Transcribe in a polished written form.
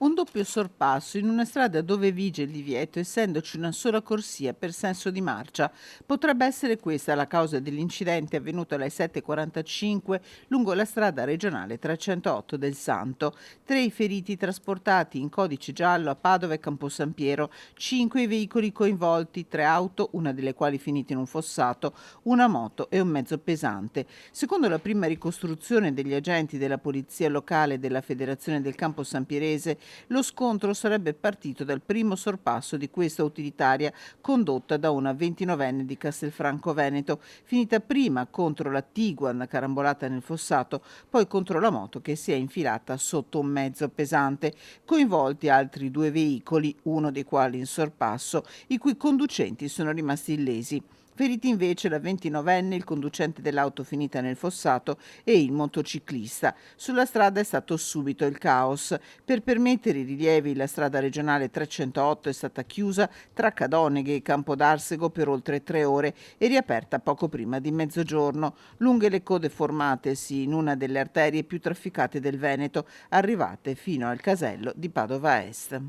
Un doppio sorpasso in una strada dove vige il divieto, essendoci una sola corsia per senso di marcia. Potrebbe essere questa la causa dell'incidente avvenuto alle 7:45 lungo la strada regionale 308 del Santo. 3 i feriti trasportati in codice giallo a Padova e Camposampiero, 5 i veicoli coinvolti, 3 auto, una delle quali finita in un fossato, una moto e un mezzo pesante. Secondo la prima ricostruzione degli agenti della polizia locale e della Federazione del Campo Sampierese, lo scontro sarebbe partito dal primo sorpasso di questa utilitaria condotta da una 29enne di Castelfranco Veneto, finita prima contro la Tiguan carambolata nel fossato, poi contro la moto che si è infilata sotto un mezzo pesante. Coinvolti altri 2 veicoli, uno dei quali in sorpasso, i cui conducenti sono rimasti illesi. Feriti invece la 29enne, il conducente dell'auto finita nel fossato e il motociclista. Sulla strada è stato subito il caos. Per permettere i rilievi la strada regionale 308 è stata chiusa tra Cadoneghe e Campodarsego per oltre 3 ore e riaperta poco prima di mezzogiorno, lunghe le code formatesi in una delle arterie più trafficate del Veneto, arrivate fino al casello di Padova Est.